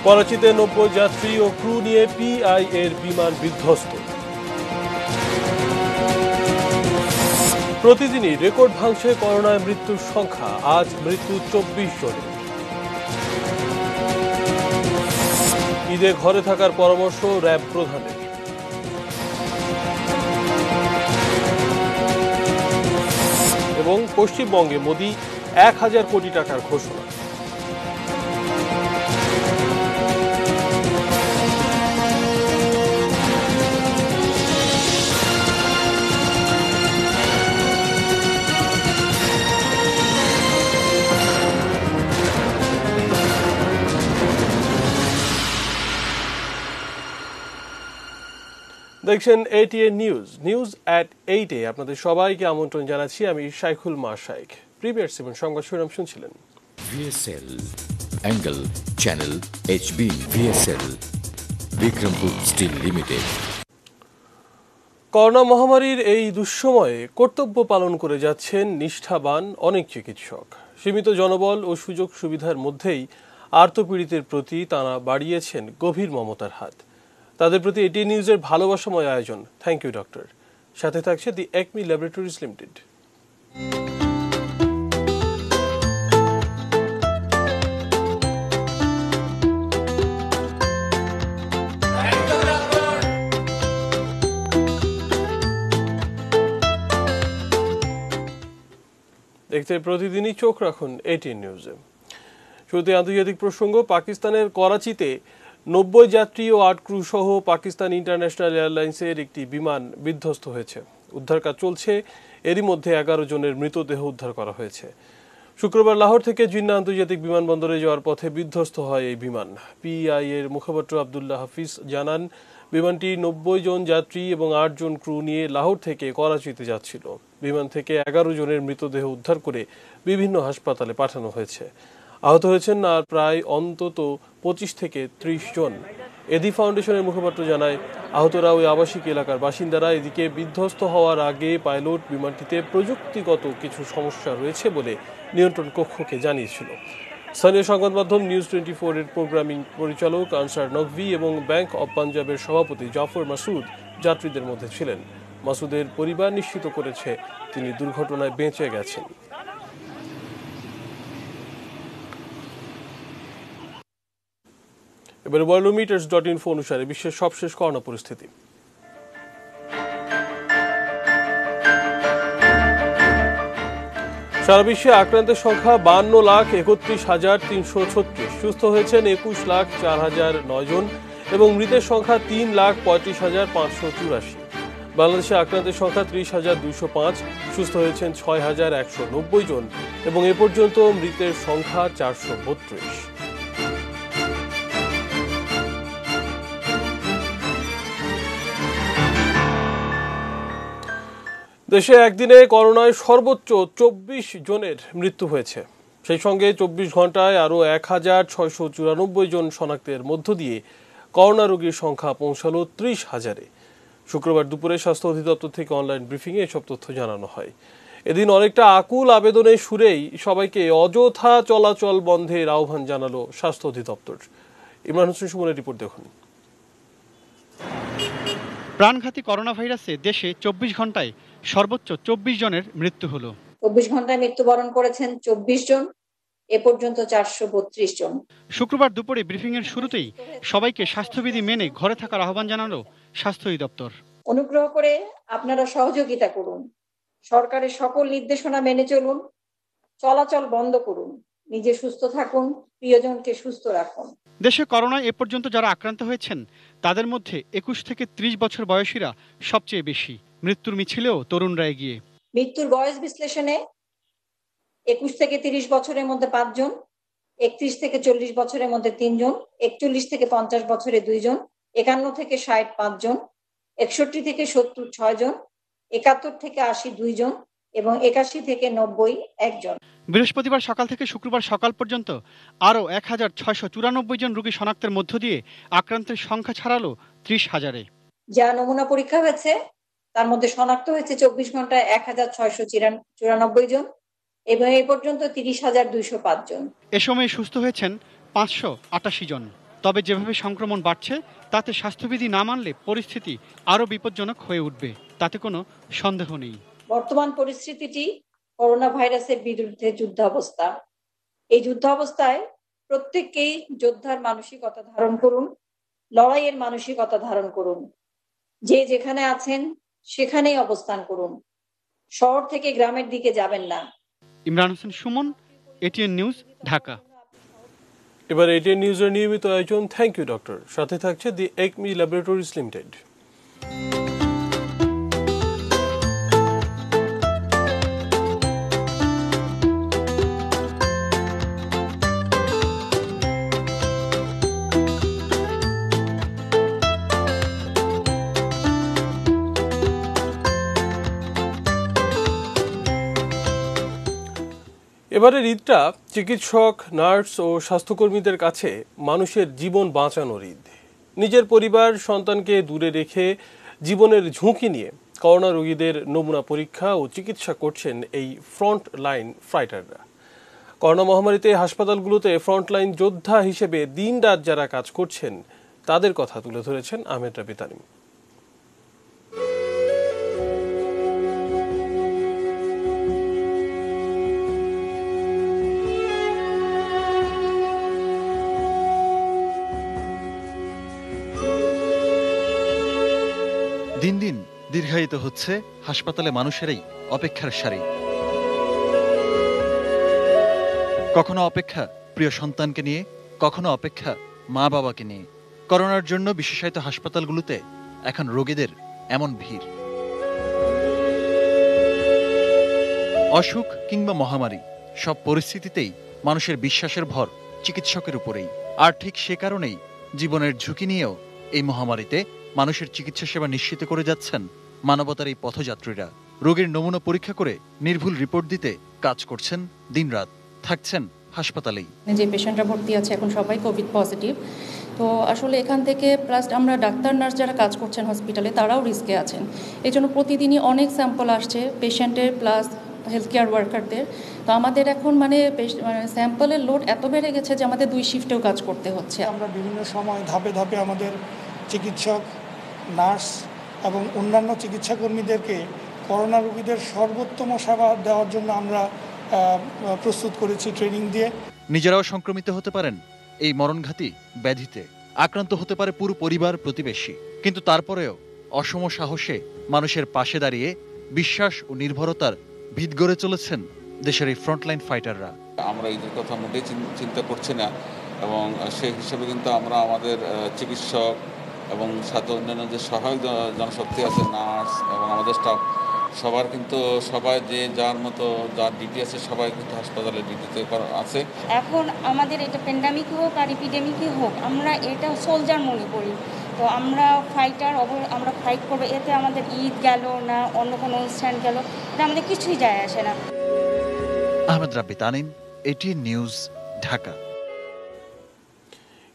করাচিতে 90 যাত্রী ও ক্রু নিয়ে পিআই এর বিমান বিধ্বস্ত। প্রতিদিনই রেকর্ড ভাঙছে করোনায় মৃত্যুর সংখ্যা, আজ মৃত্যু 24 জনের। ঈদে ঘরে থাকার পরামর্শ র্যাব প্রধানের। এবং পশ্চিমবঙ্গে মোদি 1000 কোটি টাকার ঘোষণা। দেখছেন এটিএন নিউজ অ্যাট 8-এ আপনাদের সবাইকে আমন্ত্রণ জানাচ্ছি। আমি শাইখুল মাশাইখ। প্রিমিয়ার 7 সংবাদ শিরোনাম শুনছিলেন। VSL angle channel HB VSL Bikrampur steel limited. Corona মহামারীর এই দুঃসময়ে কর্তব্য পালন করে যাচ্ছেন নিষ্ঠাবান অনেক চিকিৎসক। সীমিত জনবল ও সুযোগ সুবিধার মধ্যেই আর্তপীড়িতের প্রতি তাঁরা বাড়িয়েছেন গভীর মমতার হাত। তাদের প্রতি এটিএন নিউজের ভালোবাসাময় আয়োজন। Thank you doctor. সাথে থাকছে দি একমি ল্যাবরেটরিজ লিমিটেড। দেখতে প্রতিদিনই চোখ রাখুন এটিএন নিউজে। শুরুতে আন্তর্জাতিক প্রসঙ্গ। পাকিস্তানের করাচিতে 90 যাত্রী ও 8 ক্রু সহ পাকিস্তান ইন্টারন্যাশনাল এয়ারলাইন্সের একটি বিমান বিধ্বস্ত হয়েছে। উদ্ধার কাজ চলছে। এরই মধ্যে 11 জনের মৃতদেহ উদ্ধার করা হয়েছে। শুক্রবার লাহোর থেকে জিন্না আন্তর্জাতিক বিমানবন্দরে যাওয়ার পথে বিধ্বস্ত হয় এই বিমান। পিআই এর মুখপাত্র আবদুল্লাহ হাফিজ জানান, বিমানটি 90 জন যাত্রী এবং 8 জন ক্রু নিয়ে লাহোর থেকে করাচিতে যাচ্ছিল। বিমান থেকে 11 জনের মৃতদেহ উদ্ধার করে বিভিন্ন হাসপাতালে পাঠানো হয়েছে। আহত হয়েছেন আর প্রায় অন্তত 25 থেকে 30 জন। এদি ফাউন্ডেশনের মুখপাত্র জানায়, আহতরা ওই আবাসিক এলাকার বাসিন্দারা। এদিকে বিধ্বস্ত হওয়ার আগে পাইলট বিমানটিতে প্রযুক্তিগত কিছু সমস্যা রয়েছে বলে নিয়ন্ত্রণ কক্ষকে জানিয়েছিল। স্থানীয় সংবাদ মাধ্যম নিউজ 24 এর প্রোগ্রামিং পরিচালক আনসার নকভি এবং ব্যাংক অব পাঞ্জাবের সভাপতি জাফর মাসুদ যাত্রীদের মধ্যে ছিলেন। মাসুদের পরিবার নিশ্চিত করেছে তিনি দুর্ঘটনায় বেঁচে গেছেন। এবারে worldometers.info অনুসারে বিশ্বের সবশেষ করোনা পরিস্থিতি। সারা বিশ্বে আক্রান্তের সংখ্যা 52,31,336। সুস্থ হয়েছেন 21,04,009 জন এবং মৃতের সংখ্যা 3,35,584। বাংলাদেশে আক্রান্তের সংখ্যা 30,205। সুস্থ হয়েছেন 6,190 জন এবং এ পর্যন্ত মৃতের সংখ্যা 432। দেশে একদিনে করোনায় সর্বোচ্চ 24 জনের মৃত্যু হয়েছে। সেই সঙ্গে 24 ঘন্টায় আরও 1,694 জন শনাক্তের মধ্য দিয়ে করোনা রোগীর সংখ্যা পৌঁছালো 30,000-এ। শুক্রবার দুপুরে স্বাস্থ্য অধিদপ্তর থেকে অনলাইন ব্রিফিংয়ে এসব তথ্য জানানো হয়। এদিন অনেকটা আকুল আবেদনের সুরেই সবাইকে অযথা চলাচল বন্ধের আহ্বান জানালো স্বাস্থ্য অধিদপ্তর। ইমরান হোসেন সুমনের রিপোর্ট দেখুন। প্রাণঘাতী করোনা ভাইরাসে দেশে 24 ঘন্টায় সর্বোচ্চ 24 জনের মৃত্যু হলো। 24 ঘন্টায় মৃত্যুবরণ করেছেন 24 জন, এ পর্যন্ত 432 জন। শুক্রবার দুপুরে ব্রিফিং এর শুরুতেই সবাইকে স্বাস্থ্যবিধি মেনে ঘরে থাকার আহ্বান জানালো স্বাস্থ্য অধিদপ্তর। অনুগ্রহ করে আপনারা সহযোগিতা করুন, সরকারের সকল নির্দেশনা মেনে চলুন, চলাচল বন্ধ করুন, নিজে সুস্থ থাকুন, প্রিয়জনকে সুস্থ রাখুন। দেশে করোনায় এ পর্যন্ত যারা আক্রান্ত হয়েছেন তাদের মধ্যে 21 থেকে 30 বছর বয়সীরা সবচেয়ে বেশি। মৃত্যুর মিছিলেও তরুণরা এগিয়ে। মৃত্যুর বয়স বিশ্লেষণে 21 থেকে 30 বছরের মধ্যে 5 জন, 31 থেকে 40 বছরের মধ্যে 3 জন, 41 থেকে 50 বছরে 2 জন, 51 থেকে 60 5 জন, 61 থেকে 70 6 জন, 71 থেকে 80 2 জন এবং 81 থেকে 90 1 জন। বৃহস্পতিবার সকাল থেকে শুক্রবার সকাল পর্যন্ত আরও 1,694 জন রোগী শনাক্তের মধ্য দিয়ে আক্রান্তের সংখ্যা ছাড়ালো 30,000-এ। যা নমুনা পরীক্ষা হয়েছে তার মধ্যে শনাক্ত হয়েছে 24 ঘন্টায় 1,694 জন এবং এই পর্যন্ত 30,205 জন। এ সময় সুস্থ হয়েছেন 588 জন। তবে যেভাবে সংক্রমণ বাড়ছে তাতে স্বাস্থ্যবিধি না মানলে পরিস্থিতি আরও বিপজ্জনক হয়ে উঠবে, তাতে কোনো সন্দেহ নেই। বর্তমান পরিস্থিতিটি করোনা ভাইরাসের বিরুদ্ধে যুদ্ধাবস্থা। এই যুদ্ধাবস্থায় প্রত্যেককেই যোদ্ধার মানসিকতা ধারণ করুন, লড়াইয়ের মানসিকতা ধারণ করুন। যে যেখানে আছেন সেখানেই অবস্থান করুন, শহর থেকে গ্রামের দিকে যাবেন না। Imran Hossain Suman, ATN news, Dhaka. এবার এটিএন নিউজের নিয়মিত আয়োজন থ্যাংক ইউ ডক্টর, সাথে থাকছে দি একমি ল্যাবরেটরিজ লিমিটেড। এবারের ঈদটা চিকিৎসক, নার্স ও স্বাস্থ্যকর্মীদের কাছে মানুষের জীবন বাঁচানোর ঈদ। নিজের পরিবার, সন্তানকে দূরে রেখে জীবনের ঝুঁকি নিয়ে করোনা রোগীদের নমুনা পরীক্ষা ও চিকিৎসা করছেন এই ফ্রন্ট লাইন ফাইটাররা। করোনা মহামারীতে হাসপাতালগুলোতে ফ্রন্টলাইন যোদ্ধা হিসেবে দিনরাত যারা কাজ করছেন তাদের কথা তুলে ধরেছেন আহমেদ রাবি তানিম। দিন দিন দীর্ঘায়িত হচ্ছে হাসপাতালে মানুষের এই অপেক্ষার সারি। কখনো অপেক্ষা প্রিয় সন্তানকে নিয়ে, কখনো অপেক্ষা মা বাবাকে নিয়ে। করোনার জন্য বিশেষায়িত হাসপাতালগুলোতে এখন রোগীদের এমন ভিড়। অসুখ কিংবা মহামারী, সব পরিস্থিতিতেই মানুষের বিশ্বাসের ভর চিকিৎসকের উপরেই। আর ঠিক সে কারণেই জীবনের ঝুঁকি নিয়েও এই মহামারীতে মানুষের চিকিৎসা সেবা নিশ্চিত করে যাচ্ছেন মানবতার এই পথযাত্রীরা। রোগীর নমুনা পরীক্ষা করে নির্ভুল রিপোর্ট দিতে কাজ করছেন দিনরাত, থাকছেন হাসপাতালেই। যে পেশেন্টরা ভর্তি আছে এখন সবাই কোভিড পজিটিভ, তো আসলে এখান থেকে প্লাস আমরা ডাক্তার নার্স যারা কাজ করছেন হসপিটালে তারাও রিস্কে আছেন। এই জন্য প্রতিদিনই অনেক স্যাম্পল আসছে পেশেন্টের প্লাস হেলথ কেয়ার ওয়ার্কারদের। তো আমাদের এখন মানে স্যাম্পলের লোড এত বেড়ে গেছে যে আমাদের 2 শিফটেও কাজ করতে হচ্ছে। আমরা বিভিন্ন সময় ধাপে ধাপে আমাদের চিকিৎসক, নার্স এবং অন্যান্য চিকিৎসা কর্মীদেরকে করোনা রোগীদের সর্বোত্তম সেবা দেওয়ার জন্য আমরা প্রস্তুত করেছি ট্রেনিং দিয়ে। নিজেরাও সংক্রমিত হতে পারেন এই মরণঘাতী ব্যাধিতে, আক্রান্ত হতে পারে পুরো পরিবার, প্রতিবেশী। কিন্তু তারপরেও অসম সাহসে মানুষের পাশে দাঁড়িয়ে বিশ্বাস ও নির্ভরতার ভিত গড়ে চলেছেন দেশের এই ফ্রন্টলাইন ফাইটাররা। আমরা ঈদের কথা মোটেই চিন্তা করছি না, এবং সেই হিসেবে কিন্তু আমরা আমাদের চিকিৎসক এবং সাথে অন্যান্য যে সহায়ক জনশক্তি আছে, নার্স এবং আমাদের স্টাফ, সবার কিন্তু সবাই যে যার মতো যার ডিউটি আছে সবাই কিন্তু হাসপাতালে ডিউটিতে আছে। এখন আমাদের এটা প্যান্ডামিক হোক আর এপিডেমিকই হোক, আমরা এটা সোলজার মনে করি। তো আমরা ফাইটার, আমরা ফাইট করবো। এতে আমাদের ঈদ গেল না অন্য কোনো অনুষ্ঠান গেল, এটা আমাদের কিছুই যায় আসে না। আহমেদ রাব্বি তানিম, এটিএন নিউজ, ঢাকা।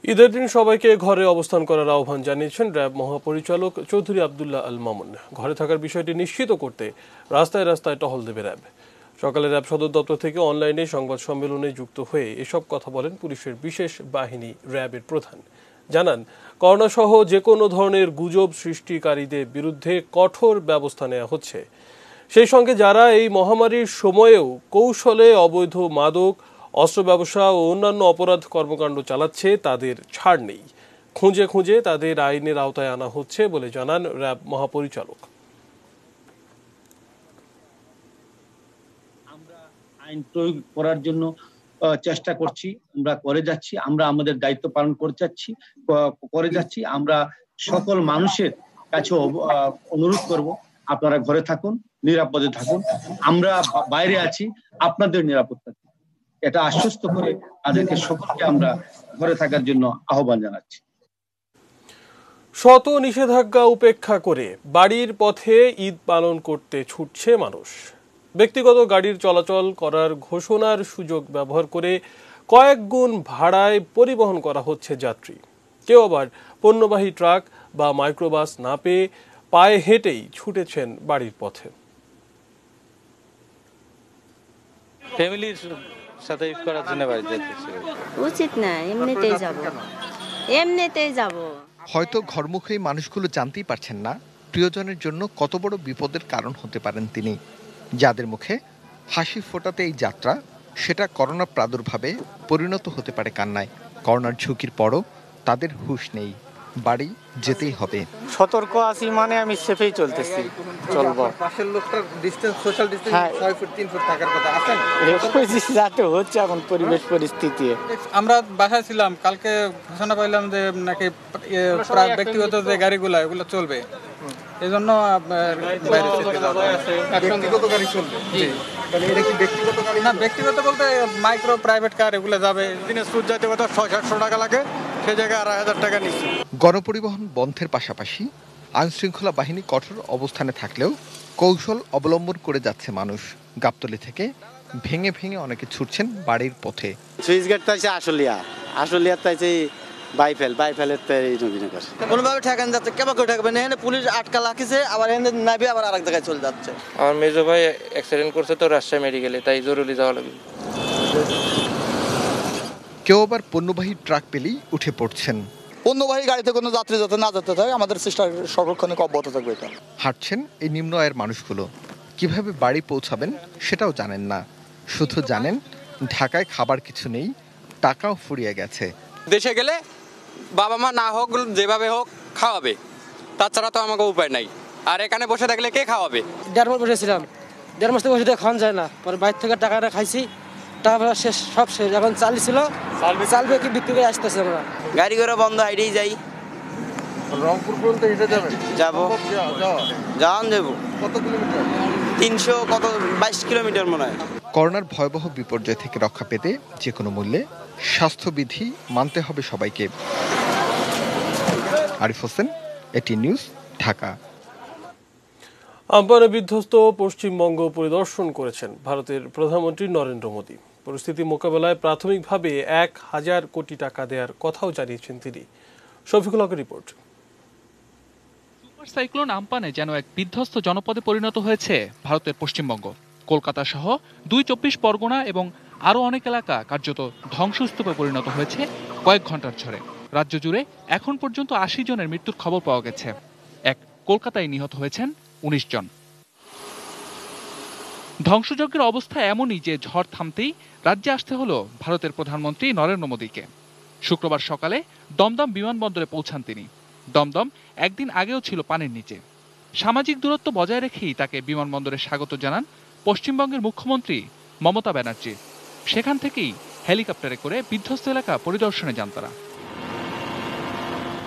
ঈদের দিন সবাইকে ঘরে অবস্থান করার আহ্বান জানিয়েছেন র্যাব মহাপরিচালক চৌধুরী আবদুল্লাহ আল মামুন। ঘরে থাকার বিষয়টি নিশ্চিত করতে রাস্তায় রাস্তায় টহল দেবে র্যাব। সকালে র্যাব সদর দপ্তর থেকে অনলাইনে সংবাদ সম্মেলনে যুক্ত হয়ে এসব কথা বলেন পুলিশের বিশেষ বাহিনী র্যাবের প্রধান। জানান, করোনা সহ যে কোনো ধরনের গুজব সৃষ্টিকারীদের বিরুদ্ধে কঠোর ব্যবস্থা নেওয়া হচ্ছে। সেই সঙ্গে যারা এই মহামারীর সময়েও কৌশলে অবৈধ মাদক, অস্ত্র ব্যবসা ও অন্যান্য অপরাধ কর্মকাণ্ড চালাচ্ছে তাদের ছাড় নেই। খুঁজে খুঁজে তাদের আইনের আওতায় আনা হচ্ছে বলে জানান র্যাব মহাপরিচালক। আমরা আইন প্রয়োগ করার জন্য চেষ্টা করছি, আমরা করে যাচ্ছি, আমরা আমাদের দায়িত্ব পালন করে যাচ্ছি। আমরা সকল মানুষের কাছে অনুরোধ করব, আপনারা ঘরে থাকুন, নিরাপদে থাকুন। আমরা বাইরে আছি, আপনাদের নিরাপদ থাকুন, এটা আশ্বস্ত করে তাদেরকে সকলকে আমরা ঘরে থাকার জন্য আহ্বান জানাচ্ছি। শত নিষেধাজ্ঞা উপেক্ষা করে বাড়ির পথে ঈদ পালন করতে ছুটছে মানুষ। ব্যক্তিগত গাড়ির চলাচল করার ঘোষণার সুযোগ ব্যবহার করে কয়েক গুণ ভাড়ায় পরিবহন করা হচ্ছে যাত্রী। কেউ আবার পণ্যবাহী ট্রাক বা মাইক্রোবাস না পেয়ে পায়ে হেঁটেই ছুটেছেন বাড়ির পথে। ফ্যামিলির সাথে ঈদ করার জন্য বাড়িতে যেতেছি। উচিত না, এমনিতেই যাব। এমনিতেই যাব। হয়তো ঘরমুখী মানুষগুলো জানতেই পারছেন না প্রিয়জনের জন্য কত বড় বিপদের কারণ হতে পারেন তিনি। যাদের মুখে হাসি ফোটাতে এই যাত্রা, সেটা করোনা প্রাদুর্ভাবে পরিণত হতে পারে কান্নায়। করোনার ঝুঁকির পরও তাদের হুঁশ নেই, বাড়ি যেতেই হবে। সতর্ক আছি মানে আমি সেফেই চলতেছি, চলবো। পাশের লোকটার distance, social distance 6 foot 3 foot থাকার কথা আছে। যাতে হচ্ছে এখন পরিবেশ পরিস্থিতি। আমরা বাসায় ছিলাম, কালকে ঘোষণা পাইলাম যে নাকি ব্যক্তিগত যে গাড়িগুলো এগুলো চলবে, এই জন্য ব্যক্তিগত গাড়ি চলবে। এটা কি ব্যক্তিগত গাড়ি না, ব্যক্তিগত বলতে মাইক্রো প্রাইভেট কার এগুলো যাবে। দিনাজপুর যাইতে কত 600-700 টাকা লাগে, সেই জায়গায় 2,500 টাকা নিচ্ছে। গণপরিবহন বন্ধের পাশাপাশি আইনশৃঙ্খলা বাহিনী কঠোর অবস্থানে থাকলেও কৌশল অবলম্বন করে যাচ্ছে মানুষ। গাবতলী থেকে ভেঙে ভেঙে অনেকে ছুটছেন বাড়ির পথে। সুইচ গেটটা আছে আশুলিয়ার তাইছে বাইফেলের এই নবীনগর। কোনোভাবে ঠেকান যাচ্ছে, কেবা করে ঠেকাবে না, এখানে পুলিশ আটকা রাখিছে, আবার এখানে নাইবে আবার আরেক জায়গায় চলে যাচ্ছে। আমার মেজো ভাই অ্যাক্সিডেন্ট করছে তো রাজশাহী মেডিকেলে, তাই জরুরি যাওয়া লাগবে। কেউ আবার পণ্যবাহী ট্রাক পেলেই উঠে পড়ছেন। পণ্যবাহী গাড়িতে কোনো যাত্রী যাতে না যেতে থাকে, আমাদের চেষ্টা সর্বক্ষণে অব্যাহত থাকবে। এটা হাঁটছেন এই নিম্ন আয়ের মানুষগুলো, কিভাবে বাড়ি পৌঁছাবেন সেটাও জানেন না। শুধু জানেন ঢাকায় খাবার কিছু নেই, টাকাও ফুরিয়ে গেছে। দেশে গেলে বাবা মা না হোক যেভাবে হোক খাওয়াবে, তাছাড়া তো আমাকে উপায় নাই। আর এখানে বসে থাকলে কে খাওয়াবে? 1.5 মাস বসেছিলাম, 1.5 মাস থেকে বসে খাওয়ান যায় না। পরে বাইরে থেকে টাকাটা খাইছি, টাকা শেষ, সব শেষ। এখন চালি ছিল, চালবে কি বিক্রি করে আসতেছে। আমরা গাড়ি ঘোড়া বন্ধ, হাইটেই যাই। রংপুর পর্যন্ত হেঁটে যাবেন? যাবো, যাওয়ান যাবো। কত কিলোমিটার? 22 কিলোমিটার মনে হয়। করোনার ভয়াবহ বিপর্যয় থেকে রক্ষা পেতে যে কোনো মূল্যে স্বাস্থ্যবিধি মানতে হবে সবাইকে। Arif Hossain, ATN news, Dhaka. আমপানে বিধ্বস্ত পশ্চিমবঙ্গ পরিদর্শন করেছেন ভারতের প্রধানমন্ত্রী নরেন্দ্র মোদী। পরিস্থিতি মোকাবেলায় প্রাথমিকভাবে 1,000 কোটি টাকা দেওয়ার কথাও জানিয়েছেন তিনি। শফিকুল হকের রিপোর্ট। সুপার সাইক্লোন আমপানে যেন এক বিধ্বস্ত জনপদে পরিণত হয়েছে ভারতের পশ্চিমবঙ্গ। কলকাতা সহ 2 চব্বিশ পরগনা এবং আরও অনেক এলাকা কার্যত ধ্বংসস্তূপে পরিণত হয়েছে কয়েক ঘন্টার ঝড়ে। রাজ্য জুড়ে এখন পর্যন্ত 80 জনের মৃত্যুর খবর পাওয়া গেছে। কলকাতায় নিহত হয়েছেন 19 জন। ধ্বংসযজ্ঞের অবস্থা এমনই যে ঝড় থামতেই রাজ্যে আসতে হলো ভারতের প্রধানমন্ত্রী নরেন্দ্র মোদীকে। শুক্রবার সকালে দমদম বিমানবন্দরে পৌঁছান তিনি। দমদম একদিন আগেও ছিল পানির নিচে। সামাজিক দূরত্ব বজায় রেখেই তাকে বিমানবন্দরে স্বাগত জানান পশ্চিমবঙ্গের মুখ্যমন্ত্রী মমতা ব্যানার্জি। সেখান থেকেই হেলিকপ্টারে করে বিধ্বস্ত এলাকা পরিদর্শনে যান তারা।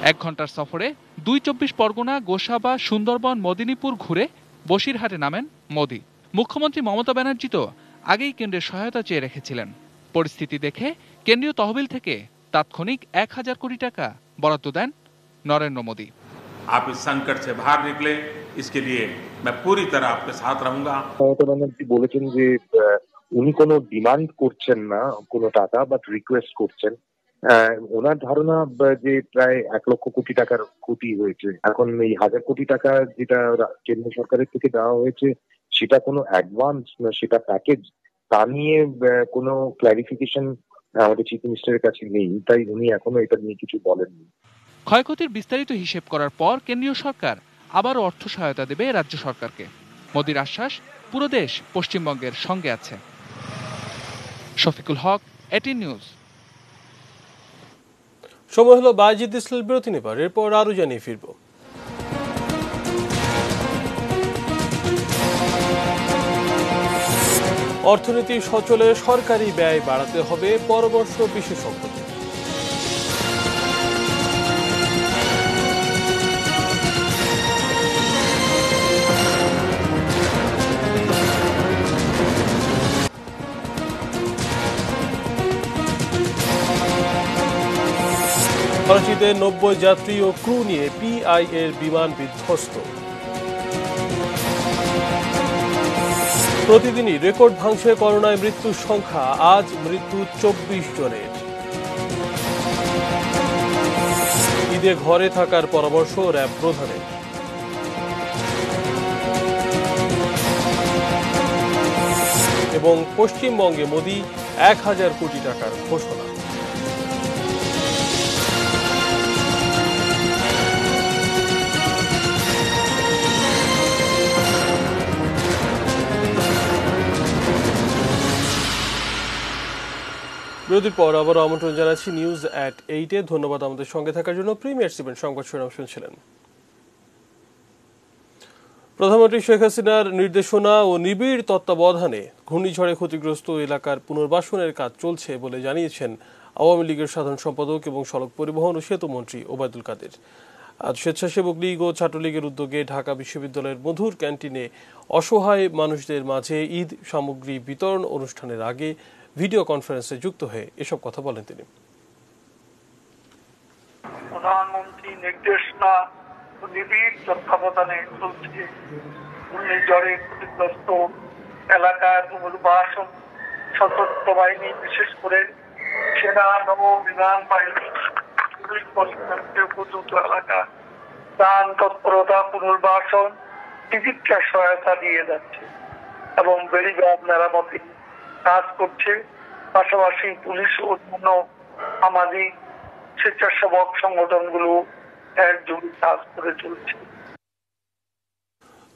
1 ঘন্টার সফরে 2 চব্বিশ পরগনা, গোসাবা, সুন্দরবন, মেদিনীপুর ঘুরে বসিরহাটে নামেন মোদী। মুখ্যমন্ত্রী মমতা ব্যানার্জি তো আগেই কেন্দ্রের সহায়তা চেয়ে রেখেছিলেন। পরিস্থিতি দেখে কেন্দ্রীয় তহবিল থেকে তাৎক্ষণিক 1,000 কোটি টাকা বরাদ্দ দেন নরেন্দ্র মোদী। आप इस संकट से बाहर निकले, इसके लिए मैं पूरी तरह आपके साथ रहूंगा। মমতা ব্যানার্জি বলেছেন যে উনি কোনো ডিমান্ড করছেন না কোনো টাকা, বাট রিকোয়েস্ট করছেন। ওনার ধারণা যে প্রায় 1 লক্ষ কোটি টাকার ক্ষতি হয়েছে। এখন এই 1,000 কোটি টাকা যেটা কেন্দ্র সরকারের থেকে দেওয়া হয়েছে, সেটা কোনো অ্যাডভান্স না সেটা প্যাকেজ, তা নিয়ে কোনো ক্ল্যারিফিকেশন আমাদের চিফ মিনিস্টারের কাছে নেই, তাই উনি এখনো এটা নিয়ে কিছু বলেননি। ক্ষয়ক্ষতির বিস্তারিত হিসেব করার পর কেন্দ্রীয় সরকার আবারও অর্থ সহায়তা দেবে রাজ্য সরকারকে। মোদীর আশ্বাস, পুরো দেশ পশ্চিমবঙ্গের সঙ্গে আছে। শফিকুল হক, এটিএন নিউজ। সময় হলো বাজিদ ইসলাম বিরতি নেবার, এরপর আরো জানিয়ে ফিরব। অর্থনীতি সচলে সরকারি ব্যয় বাড়াতে হবে, পরামর্শ বিশেষজ্ঞদের। করাচিতে 90 যাত্রী ও ক্রু নিয়ে পিআইএর বিমান বিধ্বস্ত। প্রতিদিনই রেকর্ড ভাঙছে করোনায় মৃত্যুর সংখ্যা, আজ মৃত্যু 24 জনের। ঈদে ঘরে থাকার পরামর্শ র্যাব প্রধানের। এবং পশ্চিমবঙ্গে মোদী 1,000 কোটি টাকার ঘোষণা। বিরতির পর আবার আমন্ত্রণ জানাচ্ছি নিউজ@8-এ। ধন্যবাদ আমাদের সঙ্গে থাকার জন্য। প্রিমিয়ার 7 সংবাদ শিরোনাম শুনছিলেন। প্রধানমন্ত্রী শেখ হাসিনার নির্দেশনা ও নিবিড় তত্ত্বাবধানে ঘূর্ণিঝড়ে ক্ষতিগ্রস্ত এলাকার পুনর্বাসনের কাজ চলছে বলে জানিয়েছেন আওয়ামী লীগের সাধারণ সম্পাদক এবং সড়ক পরিবহন ও সেতু মন্ত্রী ওবায়দুল কাদের। আজ স্বেচ্ছাসেবক লীগ ও ছাত্রলীগের উদ্যোগে ঢাকা বিশ্ববিদ্যালয়ের মধুর ক্যান্টিনে অসহায় মানুষদের মাঝে ঈদ সামগ্রী বিতরণ অনুষ্ঠানের আগে ভিডিও কনফারেন্সে যুক্ত হয়ে এসব কথা বলেন তিনি। প্রধানমন্ত্রী নির্দেশনা ও নিবিড় তত্ত্বাবধানে চলছে ঘূর্ণিঝড়ে ক্ষতিগ্রস্ত এলাকার পুনর্বাসন। সশস্ত্র বাহিনী, বিশেষ করে সেনা, নৌ বিমান বাহিনী উপযুক্ত এলাকা ত্রাণ তৎপরতা, পুনর্বাসন, চিকিৎসা সহায়তা দিয়ে যাচ্ছে এবং বেড়িবাঁধ মেরামতি কাজ করছে। পাশাপাশি পুলিশ ও অন্যান্য সামাজিক স্বেচ্ছাসেবক সংগঠনগুলো একযোগে কাজ করে চলছে।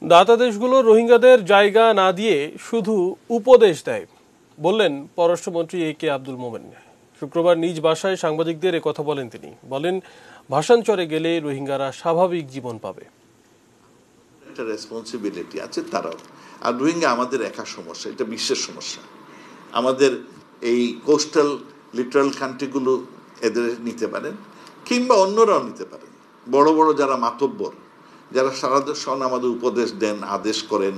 দাতা দেশগুলো রোহিঙ্গাদের জায়গা না দিয়ে শুধু উপদেশ দেয় বললেন পররাষ্ট্রমন্ত্রী A.K. আব্দুল মোমেন। শুক্রবার নিজ বাসায় সাংবাদিকদের কথা বলেন তিনি। বলেন, ভাষান্তরে গেলে রোহিঙ্গারা স্বাভাবিক জীবন পাবে। একটা রেসপন্সিবিলিটি আছে তারাও। আর রোহিঙ্গা আমাদের একা সমস্যা, এটা বিশ্বের সমস্যা। আমাদের এই কোস্টাল লিটারাল কান্ট্রিগুলো এদের নিতে পারেন, কিংবা অন্যরাও নিতে পারেন। বড় বড় যারা মাতব্বর, যারা সারা দেশ আমাদের উপদেশ দেন, আদেশ করেন,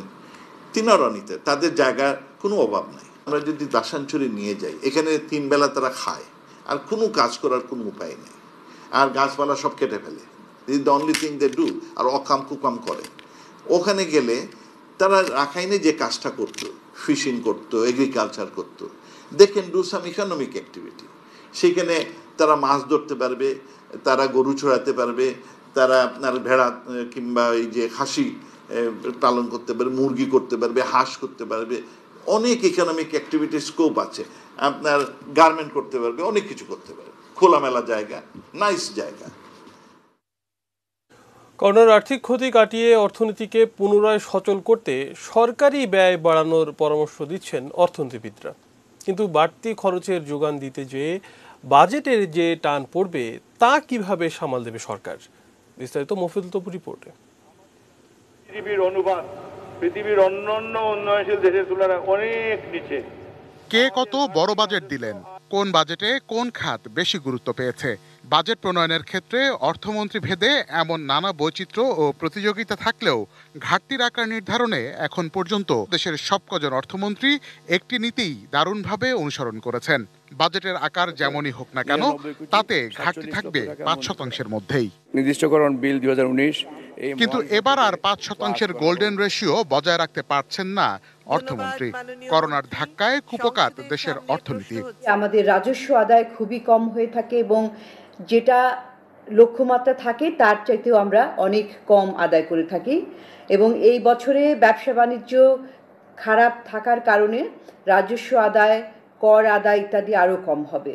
তিনারা নিতে, তাদের জায়গার কোনো অভাব নাই। আমরা যদি দাসানচুরি নিয়ে যাই, এখানে 3 বেলা তারা খায়, আর কোনো কাজ করার কোনো উপায় নেই, আর গাছপালা সব কেটে ফেলে। This the only thing they do. আর অকাম কুকাম করে। ওখানে গেলে তারা রাখাইনে যে কাজটা করতো, ফিশিং করতো, এগ্রিকালচার করতো, they can do some economic activity. সেখানে তারা মাছ ধরতে পারবে, তারা গরু চড়াতে পারবে, তারা আপনার ভেড়া কিংবা এই যে খাসি পালন করতে পারবে, মুরগি করতে পারবে, হাঁস করতে পারবে। অনেক ইকোনমিক অ্যাক্টিভিটির স্কোপ আছে। আপনার গার্মেন্ট করতে পারবে, অনেক কিছু করতে পারবে। খোলামেলা জায়গা, নাইস জায়গা। করোনার আর্থিক ক্ষতি কাটিয়ে অর্থনীতিকে পুনরায় সচল করতে সরকারি ব্যয় বাড়ানোর পরামর্শ দিচ্ছেন অর্থনীতিবিদরা। কিন্তু বাড়তি খরচের যোগান দিতে যেয়ে বাজেটের যে টান পড়বে তা কিভাবে সামাল দেবে সরকার? বিস্তারিত মফিদুল তপু রিপোর্টে। পৃথিবীর অনুপাত পৃথিবীর অন্যান্য উন্নয়নশীল দেশের তুলনায় অনেক নিচে। কে কত বড় বাজেট দিলেন, কোন বাজেটে কোন খাত বেশি গুরুত্ব পেয়েছে, বাজেট প্রণয়নের ক্ষেত্রে অর্থমন্ত্রী ভেদে এমন নানা বৈচিত্র্য ও প্রতিযোগিতা থাকলেও ঘাটতির আকার নির্ধারণে এখন পর্যন্ত দেশের সবকজন অর্থমন্ত্রী একটি নীতিই দারুণভাবে অনুসরণ করেছেন। বাজেটের আকার যেমনই হোক না কেন, তাতে ঘাটতি থাকবে 5% মধ্যেই। নির্দিষ্টকরণ বিল 2019। কিন্তু এবার আর 5% গোল্ডেন রেশিও বজায় রাখতে পারছেন না অর্থমন্ত্রী। করোনার ধাক্কায় কুপোকাত দেশের অর্থনীতি। আমাদের রাজস্ব আদায় খুবই কম হয়ে থাকে এবং যেটা লক্ষ্যমাত্রা থাকে তার চাইতেও আমরা অনেক কম আদায় করে থাকি এবং এই বছরে ব্যবসা বাণিজ্য খারাপ থাকার কারণে রাজস্ব আদায়, কর আদায় ইত্যাদি আরো কম হবে।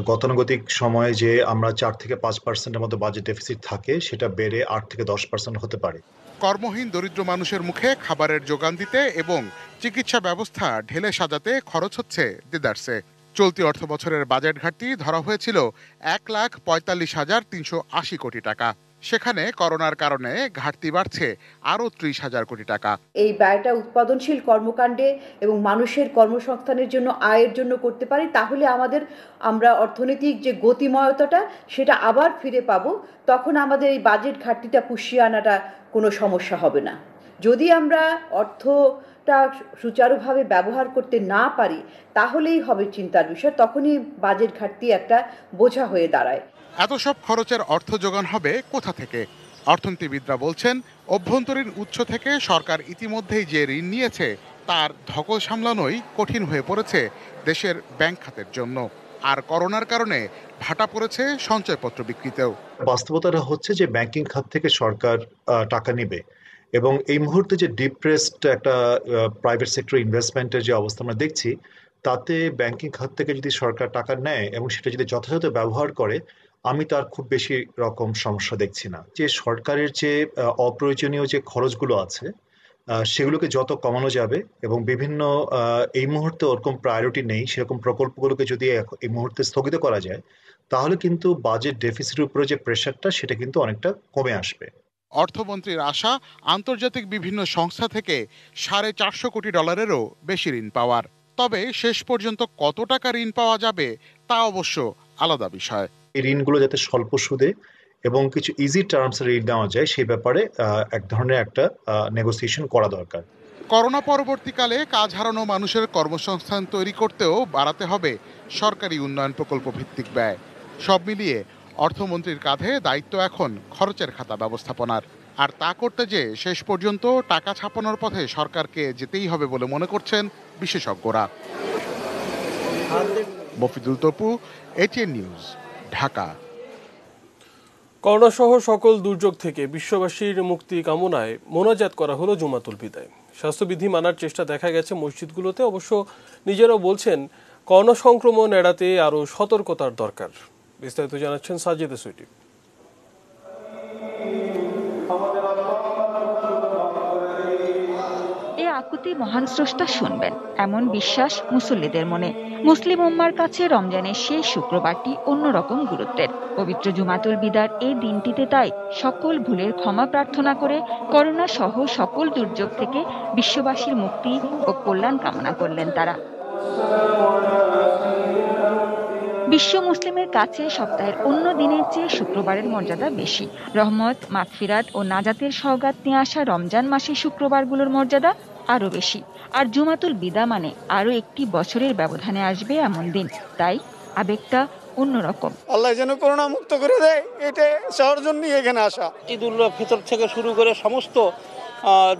গতানুগতিক সময়ে যে আমরা 4 থেকে 5%-এর মতো বাজেট ডেফিসিট থাকে, সেটা বেড়ে 8 থেকে 10% হতে পারে। কর্মহীন দরিদ্র মানুষের মুখে খাবারের যোগান দিতে এবং চিকিৎসা ব্যবস্থা ঢেলে সাজাতে খরচ হচ্ছে দেদারসে। চলতি অর্থ বছরের বাজেট ঘাটতি ধরা হয়েছিল 1,45,380 কোটি টাকা। সেখানে করোনার কারণে ঘাটতি বাড়ছে আরো 30,000 কোটি টাকা। এই ব্যয়টা উৎপাদনশীল কর্মকাণ্ডে এবং মানুষের কর্মসংস্থানের জন্য, আয়ের জন্য করতে পারি, তাহলে আমরা অর্থনৈতিক যে গতিময়তাটা সেটা আবার ফিরে পাবো। তখন আমাদের এই বাজেট ঘাটতিটা পুষিয়ে আনাটা কোনো সমস্যা হবে না। যদি আমরা অর্থটা সুচারুভাবে ব্যবহার করতে না পারি তাহলেই হবে চিন্তার বিষয়, তখনই বাজেট ঘাটতি একটা বোঝা হয়ে দাঁড়ায়। এত সব খরচের অর্থ যোগান হবে কোথা থেকে? অর্থনীতিবিদরা বলছেন, অভ্যন্তরীণ উৎস থেকে সরকার ইতিমধ্যেই যে ঋণ নিয়েছে তার ধকল সামলানোই কঠিন হয়ে পড়েছে দেশের ব্যাংক খাতের জন্য। আর করোনার কারণে ভাটা পড়েছে সঞ্চয়পত্র বিক্রিতেও। বাস্তবতাটা হচ্ছে যে ব্যাংকিং খাত থেকে সরকার টাকা নেবে এবং এই মুহূর্তে যে ডিপ্রেসড একটা প্রাইভেট সেক্টর ইনভেস্টমেন্টের যে অবস্থা আমরা দেখছি, তাতে ব্যাংকিং খাত থেকে যদি সরকার টাকা নেয় এবং সেটা যদি যথাযথ ব্যবহার করে, আমি তার খুব বেশি রকম সমস্যা দেখছি না। যে সরকারের যে অপ্রয়োজনীয় যে খরচগুলো আছে সেগুলোকে যত কমানো যাবে এবং বিভিন্ন এই মুহূর্তে ওরকম প্রায়োরিটি নেই সেরকম প্রকল্পগুলোকে যদি এই মুহূর্তে স্থগিত করা যায় তাহলে কিন্তু বাজেট ডেফিসিটের উপরে যে প্রেশারটা সেটা কিন্তু অনেকটা কমে আসবে। অর্থমন্ত্রীর আশা আন্তর্জাতিক বিভিন্ন সংস্থা থেকে $450 কোটি বেশি ঋণ পাওয়ার। তবে শেষ পর্যন্ত কত টাকা ঋণ পাওয়া যাবে তা অবশ্য আলাদা বিষয়। এই ঋণগুলো যাতে স্বল্প সুদে এবং কিছু ইজি টার্মসে ঋণ দেওয়া যায় সেই ব্যাপারে এক ধরনের একটা নেগোসিয়েশন করা দরকার। করোনা পরবর্তীকালে কাজ হারানো মানুষের কর্মসংস্থান তৈরি করতেও বাড়াতে হবে সরকারি উন্নয়ন প্রকল্প ভিত্তিক ব্যয়। সব মিলিয়ে অর্থমন্ত্রীর কাঁধে দায়িত্ব এখন খরচের খাতা ব্যবস্থাপনার। আর তা করতে যে শেষ পর্যন্ত টাকা ছাপানোর পথে সরকারকে যেতেই হবে বলে মনে করছেন বিশেষজ্ঞরা। Mofidul Topu, ATN news, Dhaka. Corona সহ সকল দুর্যোগ থেকে বিশ্ববাসীর মুক্তি কামনায় মোনাজাত করা হলো জুমাতুল বিদায়। স্বাস্থ্যবিধি মানার চেষ্টা দেখা গেছে মসজিদগুলোতে, অবশ্য নিজেরাও বলছেন করোনা সংক্রমণ এড়াতে আরও সতর্কতার দরকার। বিস্তারিত জানাচ্ছেন সাজিদা সুইটি। এ আকুতি মহান স্রষ্টা শুনবেন এমন বিশ্বাস মুসল্লিদের মনে। মুসলিম উম্মার কাছে রমজানের সেই শুক্রবারটি অন্যরকম গুরুত্বের। পবিত্র জুমাতুল বিদার এই দিনটিতে তাই সকল ভুলের ক্ষমা প্রার্থনা করে করোনা সহ সকল দুর্যোগ থেকে বিশ্ববাসীর মুক্তি ও কল্যাণ কামনা করলেন তারা। বিশ্ব মুসলিমের কাছে সপ্তাহের অন্য দিনের চেয়ে শুক্রবারের মর্যাদা বেশি। রহমত, মাগফিরাত ও নাজাতের সওগাত নিয়ে আসা রমজান মাসের শুক্রবারগুলোর মর্যাদা আরো বেশি। আর জুমাতুল বিদা মানে আরো একটি বছরের ব্যবধানে আসবে এমন দিন, তাই আবেগটা অন্যরকম। আল্লাহ যেন করোনা মুক্ত করে দেয়, এটা সবার জন্যই এখানে আসা। ঈদুল ফিতর থেকে শুরু করে সমস্ত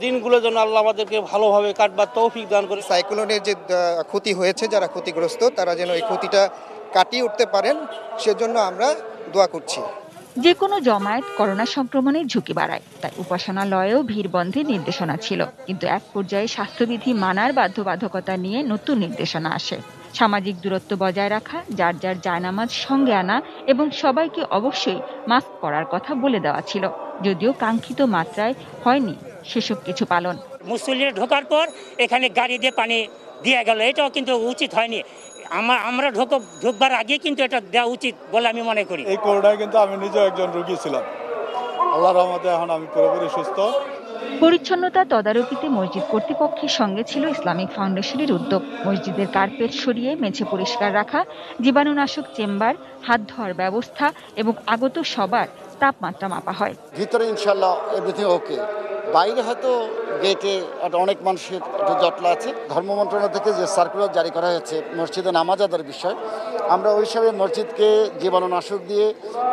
দিনগুলো যেন আল্লাহ আমাদেরকে ভালোভাবে কাটবার তৌফিক দান করে। সাইক্লোনের যে ক্ষতি হয়েছে, যারা ক্ষতিগ্রস্ত তারা যেন এই ক্ষতিটা কাটিয়ে উঠতে পারেন, সেজন্য আমরা দোয়া করছি। যে কোনো জমায়েত করোনা সংক্রমণের ঝুঁকি বাড়ায়, তাই উপাসনালয়েও ভিড় বন্ধের নির্দেশনা ছিল। কিন্তু এক পর্যায়ে স্বাস্থ্যবিধি মানার বাধ্যবাধকতা নিয়ে নতুন নির্দেশনা আসে। সামাজিক দূরত্ব বজায় রাখা, যার যার জায়নামাজ সঙ্গে আনা এবং সবাইকে অবশ্যই মাস্ক পরার কথা বলে দেওয়া ছিল, যদিও কাঙ্ক্ষিত মাত্রায় হয়নি সেসব কিছু পালন। মুসল্লিরা ঢোকার পর এখানে গাড়ি দিয়ে পানি দিয়ে গেল, এটাও কিন্তু উচিত হয়নি। আমরা ঢুকবার আগে কিন্তু এটা দেওয়া উচিত বলে আমি মনে করি। এই করোনায় কিন্তু আমি নিজেও একজন রোগী ছিলাম, আল্লাহর রহমতে এখন আমি পুরোপুরি সুস্থ। পরিচ্ছন্নতা তদারকিতে মসজিদ কর্তৃপক্ষের সঙ্গে ছিল ইসলামিক ফাউন্ডেশনের উদ্যোগ। মসজিদের কার্পেট সরিয়ে মেঝে পরিষ্কার রাখা, জীবাণুনাশক চেম্বার, হাত ধোয়ার ব্যবস্থা এবং আগত সবার তাপমাত্রা মাপা হয়। ভিতরে ইনশাআল্লাহ এভরিথিং ওকে, বাইরে হয়তো গেটে অনেক মানুষের একটু জটলা আছে। ধর্ম মন্ত্রণালয় থেকে যে সার্কুলার জারি করা হয়েছে মসজিদে নামাজ আদায়ের বিষয়, আমরা ওই হিসাবে মসজিদকে জীবাণুনাশক দিয়ে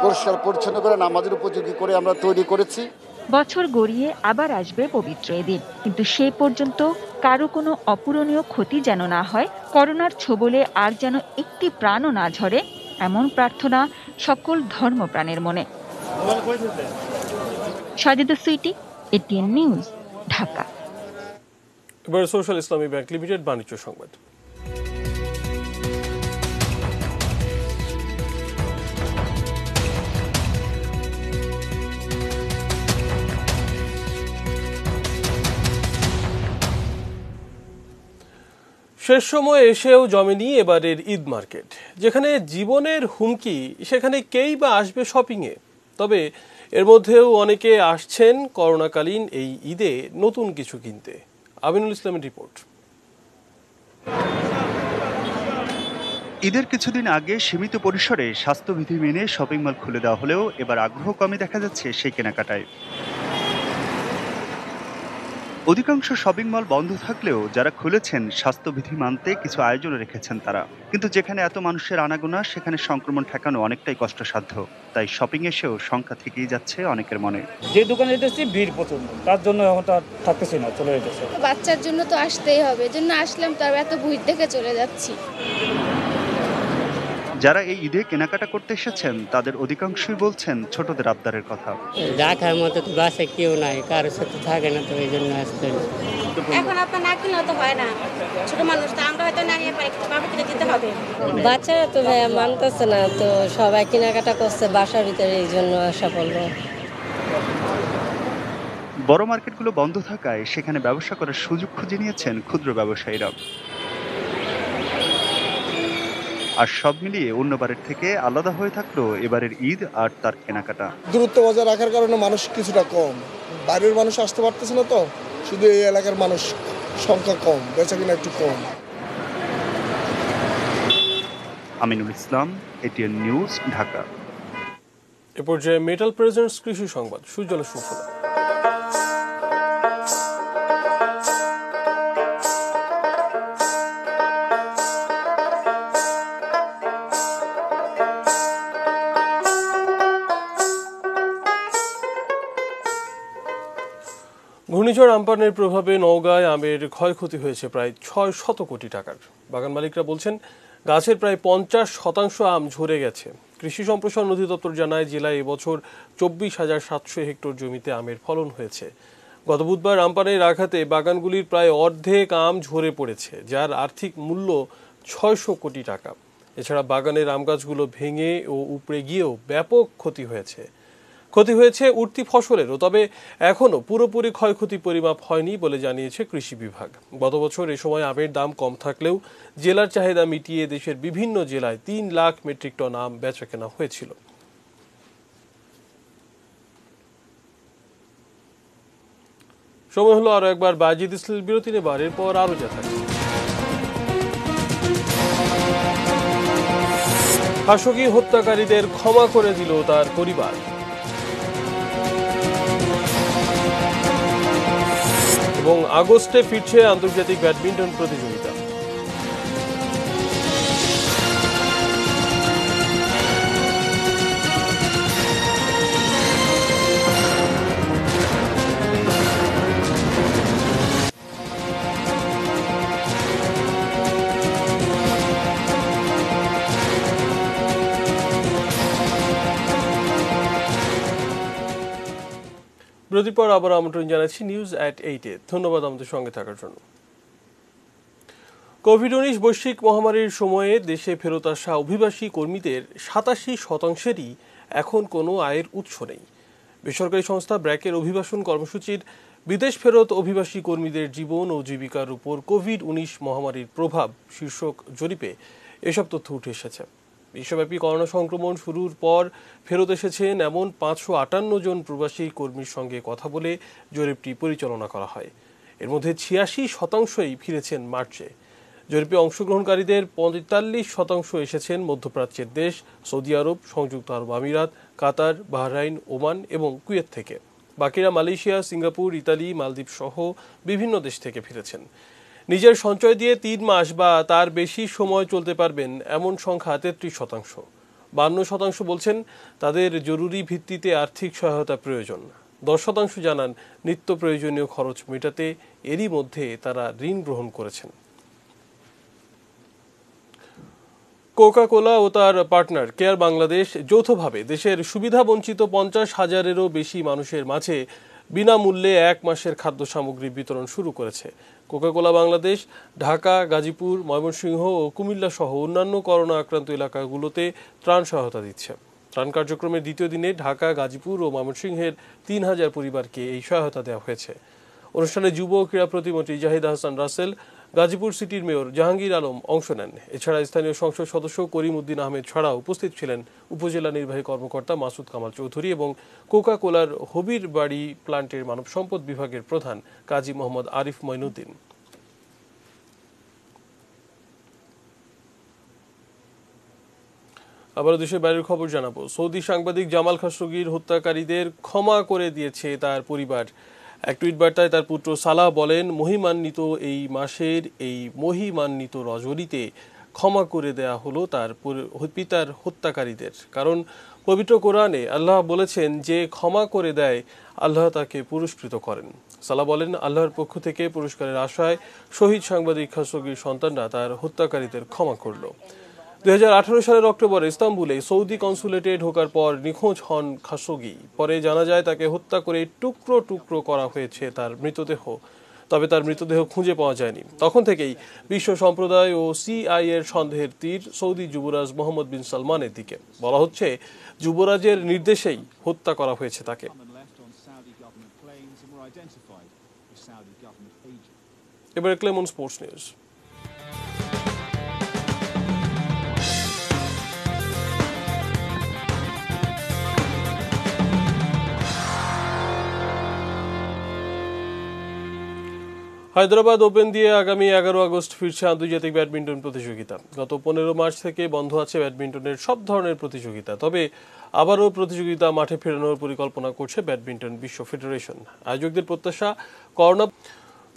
পরিষ্কার পরিচ্ছন্ন করে নামাজের উপযোগী করে আমরা তৈরি করেছি। বছর গড়িয়ে আবার আসবে পবিত্র এদিন, কিন্তু সেই পর্যন্ত কারো কোনো অপূরণীয় ক্ষতি যেন না হয়, করোনার ছোবলে আর যেন একটি প্রাণও না ঝরে, এমন প্রার্থনা সকল ধর্মপ্রাণের মনে। Sajida Sweety, ATN news, Dhaka. এবার সোশ্যাল ইসলামী ব্যাংক লিমিটেড বাণিজ্য সংবাদ। শেষ সময় এসেও জমেনি এবারের ঈদ মার্কেট। যেখানে জীবনের হুমকি, সেখানে কেই বা আসবে শপিংয়ে। তবে এর মধ্যেও অনেকে আসছেন করোনাকালীন এই ঈদে নতুন কিছু কিনতে। আমিনুল ইসলামের রিপোর্ট। ঈদের কিছুদিন আগে সীমিত পরিসরে স্বাস্থ্যবিধি মেনে শপিং মল খুলে দেওয়া হলেও এবার আগ্রহ কমে দেখা যাচ্ছে সেই কেনাকাটায়। অধিকাংশ শপিং মল বন্ধ থাকলেও যারা খুলেছেন স্বাস্থ্যবিধি মানতে কিছু আয়োজন রেখেছেন তারা। কিন্তু যেখানে এত মানুষের আনাগোনা, সেখানে সংক্রমণ ঠেকানো অনেকটাই কষ্টসাধ্য। তাই শপিং এসেও সংখ্যা থেকেই যাচ্ছে অনেকের মনে। যে দোকানে যেতেছি ভিড় প্রচন্ড, তার জন্য এখন থাকতেছি না, চলে যেতেছে। বাচ্চার জন্য তো আসতেই হবে, এজন্য আসলাম, তার এত ভিড় দেখে চলে যাচ্ছি। যারা এই ঈদে কেনাকাটা করতে এসেছেন তাদের অধিকাংশই বলছেন ছোটদের আবদারের কথা। রাখার মতো তো বাসে কেউ নাই, কারোর সাথে থাকে না, তো এই জন্য আসতে। এখন আপনার না কিনলেও তো হয় না, ছোট মানুষ তো, আমরা হয়তো না নিয়ে পারি, বাবা কিনে দিতে হবে। বাচ্চারা তো ভাইয়া মানতেছে না, তো সবাই কেনাকাটা করছে বাসার ভিতরে, এই জন্য আসা পড়লো। বড় মার্কেটগুলো বন্ধ থাকায় সেখানে ব্যবসা করার সুযোগ খুঁজে নিয়েছেন ক্ষুদ্র ব্যবসায়ীরা। আর সব মিলিয়ে অন্যবারের থেকে আলাদা হয়ে থাকলো এবারের ঈদ আর তার কেনাকাটা। দূরত্ব বজায় রাখার কারণে মানুষ কিছুটা কম, বাইরের মানুষ আসতে পারতেছে না, তো শুধু এই এলাকার মানুষ সংখ্যা কম, বেচাকেনা একটু কম। Aminul Islam, ATN news, Dhaka. এ পর্যায়ে মেটাল প্রেজেন্টস কৃষি সংবাদ, সুজলা সুফলা। ঘূর্ণিঝড় আম্পানের প্রভাবে নওগাঁয় আমের ক্ষয়ক্ষতি হয়েছে প্রায় 600 কোটি টাকার। বাগান মালিকরা বলছেন গাছের প্রায় 50% আম ঝরে গেছে। কৃষি সম্প্রসারণ অধিদপ্তর জানায় জেলায় এবছর 24,700 হেক্টর জমিতে আমের ফলন হয়েছে। গত বুধবার আম্পানের আঘাতে বাগানগুলির প্রায় অর্ধেক আম ঝরে পড়েছে, যার আর্থিক মূল্য 600 কোটি টাকা। এছাড়া বাগানের আম গাছগুলো ভেঙে ও উপড়ে গিয়েও ব্যাপক ক্ষতি হয়েছে উঠতি ফসলেরও, তবে এখনও পুরোপুরি ক্ষয়ক্ষতি পরিমাপ হয়নি বলে জানিয়েছে কৃষি বিভাগ। গত বছর এ সময় আমের দাম কম থাকলেও জেলার চাহিদা মিটিয়ে দেশের বিভিন্ন জেলায় 3 লাখ মেট্রিক টন আম বেচাকেনা হয়েছিল। সময় হলো আরো একবার বাজিদ ইসলামের বিরতি নেবার, এরপর আরো যা থাকে। খাশোগি হত্যাকারীদের ক্ষমা করে দিল তার পরিবার। এবং আগস্টে ফিরছে আন্তর্জাতিক ব্যাডমিন্টন প্রতিযোগিতা। বিরতির পর আবার আমন্ত্রণ জানাচ্ছি নিউজ@8-এ। ধন্যবাদ আমাদের সঙ্গে থাকার জন্য। কোভিড-19 বৈশ্বিক মহামারীর সময়ে দেশে ফেরত আসা অভিবাসী কর্মীদের 87%-ই এখন কোনো আয়ের উৎস নেই। বেসরকারি সংস্থা ব্র্যাকের অভিবাসন কর্মসূচির বিদেশ ফেরত অভিবাসী কর্মীদের জীবন ও জীবিকার উপর কোভিড-19 মহামারীর প্রভাব শীর্ষক জরিপে এসব তথ্য উঠে এসেছে। বিশ্বব্যাপী করোনা সংক্রমণ শুরুর পর ফেরত এসেছেন এমন 558 জন প্রবাসী কর্মীর সঙ্গে কথা বলে জরিপটি পরিচালনা করা হয়। এর মধ্যে 86% ফিরেছেন মার্চে। জরিপে অংশগ্রহণকারীদের 45% এসেছেন মধ্যপ্রাচ্যের দেশ সৌদি আরব, সংযুক্ত আরব আমিরাত, কাতার, বাহরাইন, ওমান এবং কুয়েত থেকে। বাকিরা মালয়েশিয়া, সিঙ্গাপুর, ইতালি, মালদ্বীপ সহ বিভিন্ন দেশ থেকে ফিরেছেন। নিজের সঞ্চয় দিয়ে 3 মাস বা তার বেশি সময় চলতে পারবেন এমন সংখ্যা 33%। 52% বলছেন তাদের জরুরি ভিত্তিতে আর্থিক সহায়তা প্রয়োজন। 10% জানান নিত্য প্রয়োজনীয় খরচ মেটাতে এরই মধ্যে তারা ঋণ গ্রহণ করেছেন। কোকা-কোলা ও তার পার্টনার কেয়ার বাংলাদেশ যৌথভাবে দেশের সুবিধাবঞ্চিত 50,000-এরও বেশি মানুষের মাঝে বিনামূল্যে 1 মাসের খাদ্য সামগ্রী বিতরণ শুরু করেছে। কোকা-কোলা বাংলাদেশ ঢাকা, গাজীপুর, ময়মনসিংহ ও কুমিল্লা সহ অন্যান্য করোনা আক্রান্ত এলাকাগুলোতে ত্রাণ সহায়তা দিচ্ছে। ত্রাণ কার্যক্রমের দ্বিতীয় দিনে ঢাকা, গাজীপুর ও ময়মনসিংহের 3000 পরিবারকে এই সহায়তা দেওয়া হয়েছে। অনুষ্ঠানে যুব ও ক্রীড়া প্রতিমন্ত্রী জাহিদ হাসান রাসেল, গাজীপুর সিটির মেয়র জাহাঙ্গীর আলম অংশ নেন। এছাড়া স্থানীয় সংসদ সদস্য করিম উদ্দিন আহমেদ ছাড়াও উপস্থিত ছিলেন উপজেলা নির্বাহী কর্মকর্তা মাসুদ কামাল চৌধুরী এবং কোকা কোলার হবির বাড়ি প্লান্টের মানব সম্পদ বিভাগের প্রধান কাজী মোহাম্মদ আরিফ মঈনুদ্দিন। আবার দেশের বাইরের খবর জানাবো। সৌদি সাংবাদিক জামাল খাশোগির হত্যাকারীদের ক্ষমা করে দিয়েছে তার পরিবার। এক টুইট বার্তায় তার পুত্র সালাহ বলেন, মহিমান্বিত এই মাসের এই মহিমান্বিত রজনীতে ক্ষমা করে দেয়া হলো তার পিতার হত্যাকারীদের, কারণ পবিত্র কোরআনে আল্লাহ বলেছেন যে ক্ষমা করে দেয় আল্লাহ তাকে পুরস্কৃত করেন। সালাহ বলেন, আল্লাহর পক্ষ থেকে পুরস্কারের আশায় শহীদ সাংবাদিক খাশোগির সন্তানরা তার হত্যাকারীদের ক্ষমা করল। 2018 সালের অক্টোবরে ইস্তাম্বুলে সৌদি কনসুলেটে ঢোকার পর নিখোঁজ হন খাশোগি। পরে জানা যায় তাকে হত্যা করে টুকরো টুকরো করা হয়েছে তার মৃতদেহ, তবে তার মৃতদেহ খুঁজে পাওয়া যায়নি। তখন থেকেই বিশ্ব সম্প্রদায় ও সিআইএর সন্দেহের তীর সৌদি যুবরাজ মোহাম্মদ বিন সালমানের দিকে। বলা হচ্ছে যুবরাজের নির্দেশেই হত্যা করা হয়েছে তাকে। এবারে Clemon sports news. Hyderabad open দিয়ে আগামী 11 আগস্ট ফিরছে আন্তর্জাতিক ব্যাডমিন্টন প্রতিযোগিতা। গত 15 মার্চ থেকে বন্ধ আছে ব্যাডমিন্টনের সব ধরনের প্রতিযোগিতা। তবে আবারও প্রতিযোগিতা মাঠে ফেরানোর পরিকল্পনা করছে ব্যাডমিন্টন বিশ্ব ফেডারেশন। আয়োজকদের প্রত্যাশা,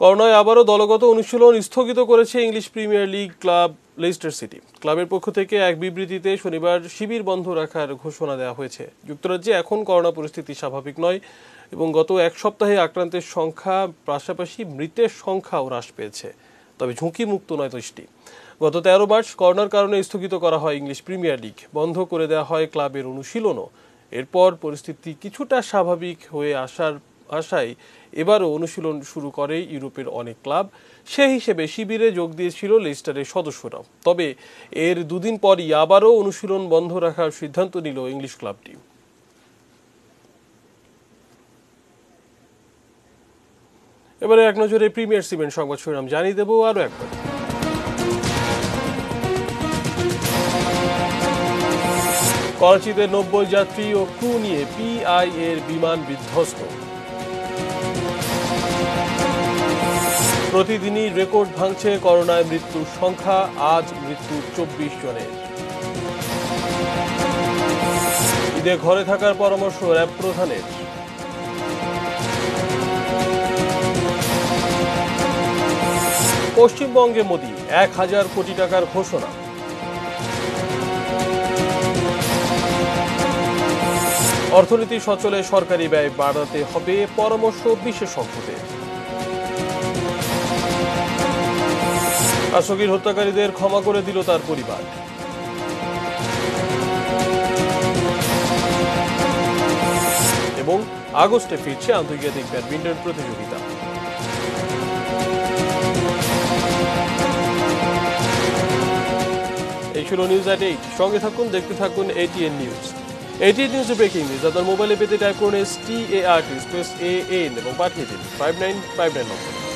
করোনায় আবারও দলগত অনুশীলন স্থগিত করেছে English premier league club Leicester city. ক্লাবের পক্ষ থেকে এক বিবৃতিতে শনিবার শিবির বন্ধ রাখার ঘোষণা দেওয়া হয়েছে। যুক্তরাজ্যে এখন করোনা পরিস্থিতি স্বাভাবিক নয় এবং গত এক সপ্তাহে আক্রান্তের সংখ্যা পাশাপাশি মৃতের সংখ্যাও হ্রাস পেয়েছে। তবে ঝুঁকি মুক্ত নয় দেশটি। গত 13 মার্চ করোনার কারণে স্থগিত করা হয় ইংলিশ প্রিমিয়ার লিগ, বন্ধ করে দেওয়া হয় ক্লাবের অনুশীলনও। এরপর পরিস্থিতি কিছুটা স্বাভাবিক হয়ে আসার আশায় এবারও অনুশীলন শুরু করে ইউরোপের অনেক ক্লাব। সেই হিসেবে শিবিরে যোগ দিয়েছিল লেস্টারের সদস্যরা। তবে এর দুদিন পরই আবারও অনুশীলন বন্ধ রাখার সিদ্ধান্ত নিল ইংলিশ ক্লাবটি। এবারে এক নজরে প্রিমিয়ার সিমেন্ট সংবাদ শিরোনাম জানিয়ে দেব আরো একবার। করাচিতে 90 যাত্রী ও ক্রু নিয়ে পিআই এর বিমান বিধ্বস্ত। প্রতিদিনই রেকর্ড ভাঙছে করোনায় মৃত্যুর সংখ্যা, আজ মৃত্যু 24 জনের। ঈদে ঘরে থাকার পরামর্শ র্যাব প্রধানের। পশ্চিমবঙ্গে মোদি 1000 কোটি টাকার ঘোষণা। অর্থনীতি সচলে সরকারি ব্যয় বাড়াতে হবে, পরামর্শ বিশেষজ্ঞদের। আশোকির হত্যাকারীদের ক্ষমা করে দিল তার পরিবার। এবং আগস্টে ফিরছে আন্তর্জাতিক ব্যাডমিন্টন প্রতিযোগিতা। এই ছিল নিউজ এট 8। সঙ্গে থাকুন, দেখতে থাকুন ATN নিউজ। ATN নিউজে ব্রেকিং নিউজ আপনার মোবাইলে পেতে টাইপ করুন START স্পেস AN এবং পাঠিয়ে দিন 5959 নম্বরে।